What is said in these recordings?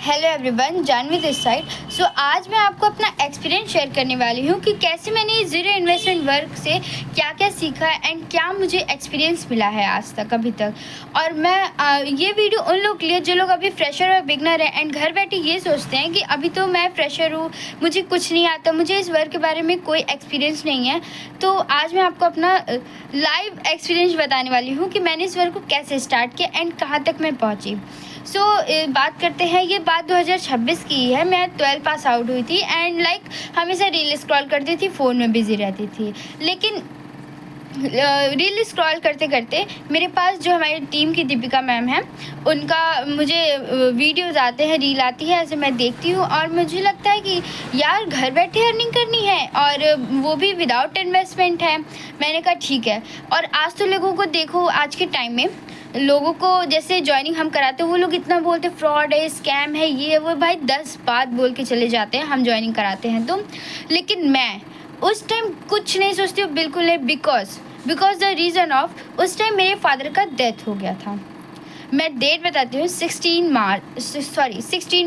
Hello everyone, Janhvi this side. So आज मैं आपको अपना एक्सपीरियंस शेयर करने वाली हूँ कि कैसे मैंने ज़ीरो इन्वेस्टमेंट वर्क से क्या क्या सीखा एंड क्या मुझे एक्सपीरियंस मिला है आज तक अभी तक। और मैं ये वीडियो उन लोग के लिए जो लोग अभी फ्रेशर और बिगनर हैं एंड घर बैठे ये सोचते हैं कि अभी तो मैं फ्रेशर हूँ, मुझे कुछ नहीं आता, मुझे इस वर्क के बारे में कोई एक्सपीरियंस नहीं है। तो आज मैं आपको अपना लाइव एक्सपीरियंस बताने वाली हूँ कि मैंने इस वर्क को कैसे स्टार्ट किया एंड कहाँ तक मैं पहुँची। बात करते हैं, ये बात 2026 की है। मैं 12 पास आउट हुई थी एंड हमेशा रील स्क्रॉल करती थी, फ़ोन में बिज़ी रहती थी। लेकिन रील स्क्रॉल करते करते मेरे पास जो हमारी टीम की दीपिका मैम हैं, उनका मुझे वीडियोज़ आते हैं, रील आती है, ऐसे मैं देखती हूँ और मुझे लगता है कि यार घर बैठे अर्निंग करनी है और वो भी विदाउट इन्वेस्टमेंट है। मैंने कहा ठीक है। और आज तो लोगों को देखो, आज के टाइम में लोगों को जैसे ज्वाइनिंग हम कराते हैं वो लोग इतना बोलते फ्रॉड है, स्कैम है, ये वो, भाई 10 बात बोल के चले जाते हैं हम ज्वाइनिंग कराते हैं तो। लेकिन मैं उस टाइम कुछ नहीं सोचती हूँ, बिल्कुल नहीं। बिकॉज द रीज़न ऑफ उस टाइम मेरे फादर का डेथ हो गया था। मैं डेट बताती हूँ, 16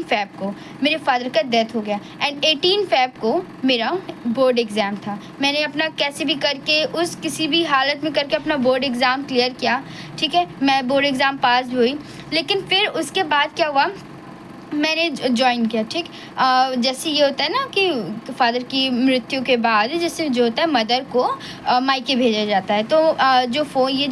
फ़ेब को मेरे फादर का डेथ हो गया एंड 18 फ़ेब को मेरा बोर्ड एग्ज़ाम था। मैंने अपना कैसे भी करके किसी भी हालत में करके अपना बोर्ड एग्ज़ाम क्लियर किया, ठीक है। मैं बोर्ड एग्ज़ाम पास भी हुई। लेकिन फिर उसके बाद क्या हुआ, मैंने ज्वाइन किया, ठीक। जैसे ये होता है ना कि फादर की मृत्यु के बाद जैसे जो होता है मदर को मायके भेजा जाता है। तो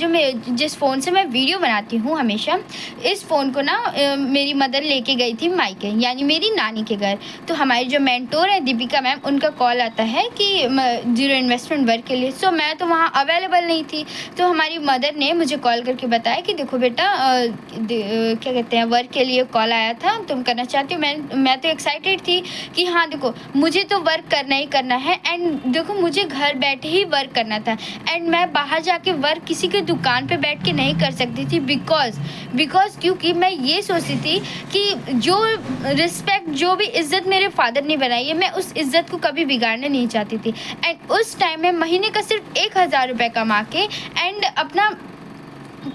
मैं जिस फ़ोन से मैं वीडियो बनाती हूँ हमेशा, इस फ़ोन को ना मेरी मदर लेके गई थी मायके, यानी मेरी नानी के घर। तो हमारी जो मेंटोर है दीपिका मैम, उनका कॉल आता है कि ज़ीरो इन्वेस्टमेंट वर्क के लिए। सो मैं तो वहाँ अवेलेबल नहीं थी। तो हमारी मदर ने मुझे कॉल करके बताया कि देखो बेटा, क्या कहते हैं, वर्क के लिए कॉल आया था, तुम करना चाहती हो। मैं तो एक्साइटेड थी कि हाँ देखो मुझे तो वर्क करना ही करना है एंड देखो मुझे घर बैठे ही वर्क करना था एंड मैं बाहर जाके वर्क किसी के दुकान पे बैठ के नहीं कर सकती थी। बिकॉज क्योंकि मैं ये सोचती थी कि जो रिस्पेक्ट, जो भी इज़्ज़त मेरे फादर ने बनाई है, मैं उस इज़्ज़त को कभी बिगाड़ना नहीं चाहती थी। एंड उस टाइम में महीने का सिर्फ 1000 रुपये कमा के एंड अपना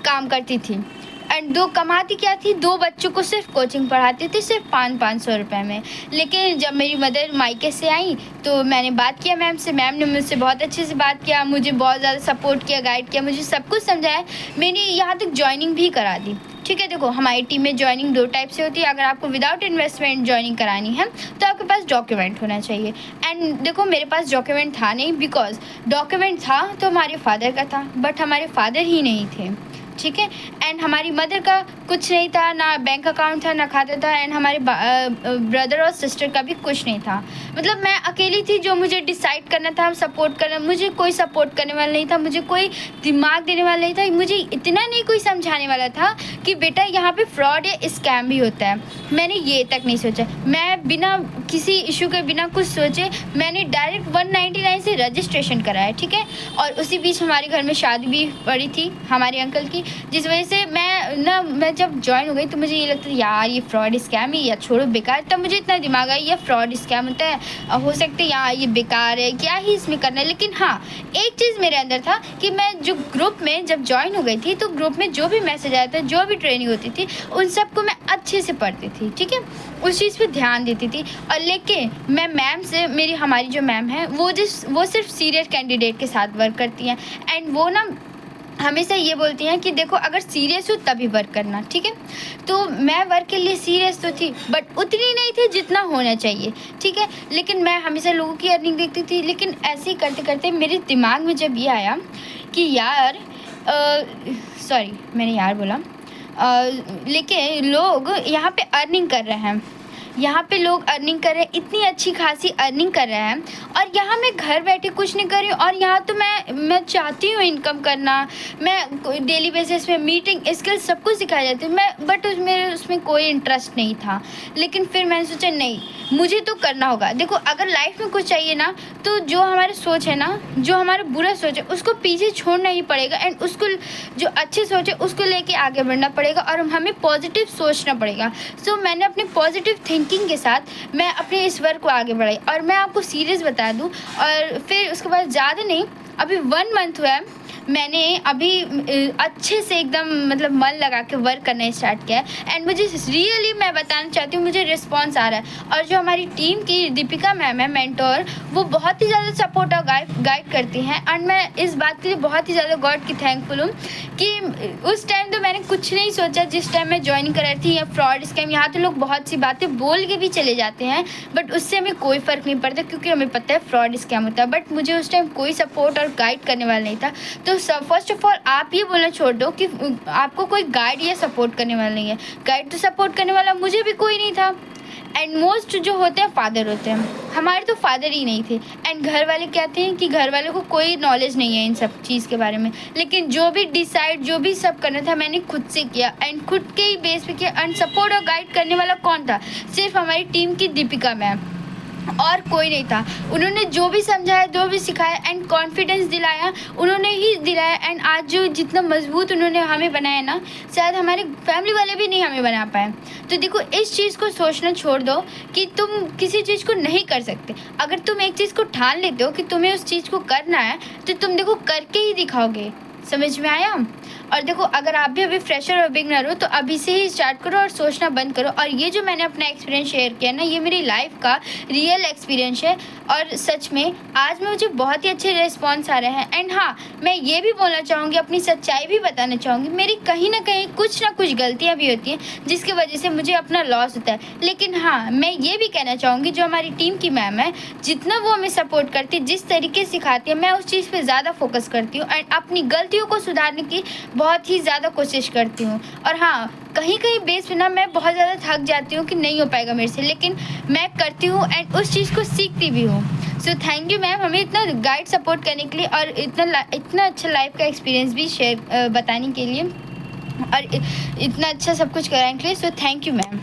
काम करती थी एंड कमाती क्या थी, 2 बच्चों को सिर्फ कोचिंग पढ़ाती थी, सिर्फ 500 रुपये में। लेकिन जब मेरी मदर मायके से आई तो मैंने बात किया मैम से। मैम ने मुझसे बहुत अच्छे से बात किया, मुझे बहुत ज़्यादा सपोर्ट किया, गाइड किया, मुझे सब कुछ समझाया। मैंने यहाँ तक ज्वाइनिंग भी करा दी, ठीक है। देखो हमारी टीम में ज्वाइनिंग 2 टाइप से होती है। अगर आपको विदाउट इन्वेस्टमेंट ज्वाइनिंग करानी है तो आपके पास डॉक्यूमेंट होना चाहिए। एंड देखो मेरे पास डॉक्यूमेंट था नहीं, बिकॉज डॉक्यूमेंट था तो हमारे फादर का था, बट हमारे फादर ही नहीं थे, ठीक है। एंड हमारी मदर का कुछ नहीं था, ना बैंक अकाउंट था, ना खाता था एंड हमारे ब्रदर और सिस्टर का भी कुछ नहीं था। मतलब मैं अकेली थी जो मुझे डिसाइड करना था, सपोर्ट करना। मुझे कोई सपोर्ट करने वाला नहीं था, मुझे कोई दिमाग देने वाला नहीं था, मुझे इतना नहीं कोई समझाने वाला था कि बेटा यहाँ पे फ्रॉड या स्कैम भी होता है। मैंने ये तक नहीं सोचा। मैं बिना किसी इशू के, बिना कुछ सोचे, मैंने डायरेक्ट 199 से रजिस्ट्रेशन कराया, ठीक है। और उसी बीच हमारे घर में शादी भी पड़ी थी हमारे अंकल की, जिस वजह से मैं जब ज्वाइन हो गई तो मुझे ये लगता था यार ये फ्रॉड स्कैम है या छोड़ो बेकार। तब मुझे इतना दिमाग आया ये फ्रॉड स्कैम होता है, हो सकता है यार ये बेकार है, क्या ही इसमें करना है। लेकिन हाँ, एक चीज़ मेरे अंदर था कि मैं जो ग्रुप में जब ज्वाइन हो गई थी तो ग्रुप में जो भी मैसेज आया था, जो भी ट्रेनिंग होती थी, उन सबको मैं अच्छे से पढ़ती थी, ठीक है। उस चीज़ पे ध्यान देती थी। और लेकिन मैं मैम से, हमारी जो मैम है वो सिर्फ सीरियस कैंडिडेट के साथ वर्क करती हैं एंड वो ना हमेशा ये बोलती हैं कि देखो अगर सीरियस हो तभी वर्क करना, ठीक है। तो मैं वर्क के लिए सीरियस तो थी बट उतनी नहीं थी जितना होना चाहिए, ठीक है। लेकिन मैं हमेशा लोगों की अर्निंग देखती थी। लेकिन ऐसे ही करते करते मेरे दिमाग में जब ये आया कि यार सॉरी मैंने यार बोला, लेकिन लोग यहाँ पे अर्निंग कर रहे हैं, यहाँ पे लोग अर्निंग कर रहे हैं, इतनी अच्छी खासी अर्निंग कर रहे हैं और यहाँ मैं घर बैठे कुछ नहीं कर रही हूँ। और यहाँ तो मैं चाहती हूँ इनकम करना, मैं डेली बेसिस पे मीटिंग स्किल सब कुछ सिखाई जाती है बट मेरे उसमें कोई इंटरेस्ट नहीं था। लेकिन फिर मैंने सोचा नहीं, मुझे तो करना होगा। देखो अगर लाइफ में कुछ चाहिए ना, तो जो हमारी सोच है ना, जो हमारा बुरा सोच है उसको पीछे छोड़ना ही पड़ेगा एंड उसको जो अच्छी सोच है उसको लेके आगे बढ़ना पड़ेगा और हमें पॉजिटिव सोचना पड़ेगा। सो मैंने अपनी पॉजिटिव थिंकिंग के साथ मैं अपने इस वर्क को आगे बढ़ाई। और मैं आपको सीरियस बता दूं, और फिर उसके बाद ज़्यादा नहीं, अभी 1 मंथ हुआ है मैंने अभी अच्छे से एकदम मतलब मन लगा के वर्क करना स्टार्ट किया है एंड मुझे रियली मैं बताना चाहती हूँ मुझे रिस्पॉन्स आ रहा है। और जो हमारी टीम की दीपिका मैम है मेंटोर, वो बहुत ही ज़्यादा सपोर्ट और गाइड करती हैं एंड मैं इस बात के लिए बहुत ही ज़्यादा गॉड की थैंकफुल हूँ कि उस टाइम तो मैंने कुछ नहीं सोचा जिस टाइम मैं ज्वाइन कर रही थी या फ्रॉड स्कैम। यहाँ तो लोग बहुत सी बातें बोल के भी चले जाते हैं बट उससे हमें कोई फ़र्क नहीं पड़ता क्योंकि हमें पता है फ्रॉड स्कैम होता है। बट मुझे उस टाइम कोई सपोर्ट और गाइड करने वाला नहीं था। तो फर्स्ट ऑफ ऑल आप ये बोलना छोड़ दो कि आपको कोई गाइड या सपोर्ट करने वाला नहीं है। गाइड तो सपोर्ट करने वाला मुझे भी कोई नहीं था एंड मोस्ट जो होते हैं फादर होते हैं। हमारे तो फादर ही नहीं थे एंड घर वाले कहते हैं कि घर वालों को कोई नॉलेज नहीं है इन सब चीज़ के बारे में। लेकिन जो भी डिसाइड जो भी सब करना था मैंने खुद से किया एंड खुद के ही बेस पे किया एंड सपोर्ट और गाइड करने वाला कौन था? सिर्फ हमारी टीम की दीपिका मैम और कोई नहीं था। उन्होंने जो भी समझाया जो भी सिखाया एंड कॉन्फिडेंस दिलाया उन्होंने ही दिलाया एंड आज जो जितना मजबूत उन्होंने हमें बनाया ना, शायद हमारे फैमिली वाले भी नहीं हमें बना पाए। तो देखो इस चीज़ को सोचना छोड़ दो कि तुम किसी चीज़ को नहीं कर सकते। अगर तुम एक चीज़ को ठान लेते हो कि तुम्हें उस चीज़ को करना है तो तुम देखो करके ही दिखाओगे। समझ में आया? और देखो अगर आप भी अभी फ्रेशर और बिगनर हो तो अभी से ही स्टार्ट करो और सोचना बंद करो। और ये जो मैंने अपना एक्सपीरियंस शेयर किया ना, ये मेरी लाइफ का रियल एक्सपीरियंस है और सच में आज में मुझे बहुत ही अच्छे रिस्पॉन्स आ रहे हैं। एंड हाँ, मैं ये भी बोलना चाहूँगी, अपनी सच्चाई भी बताना चाहूँगी, मेरी कहीं ना कुछ गलतियाँ भी होती हैं जिसकी वजह से मुझे अपना लॉस होता है। लेकिन हाँ, मैं ये भी कहना चाहूँगी जो हमारी टीम की मैम है, जितना वो हमें सपोर्ट करती है, जिस तरीके से सिखाती है, मैं उस चीज़ पर ज़्यादा फोकस करती हूँ एंड अपनी गलतियों को सुधारने की बहुत ही ज़्यादा कोशिश करती हूँ। और हाँ, कहीं बेस पे ना मैं बहुत ज़्यादा थक जाती हूँ कि नहीं हो पाएगा मेरे से, लेकिन मैं करती हूँ एंड उस चीज़ को सीखती भी हूँ। सो थैंक यू मैम, हमें इतना गाइड सपोर्ट करने के लिए और इतना अच्छा लाइफ का एक्सपीरियंस भी शेयर बताने के लिए और इतना अच्छा सब कुछ कराने के लिए। So thank you ma'am.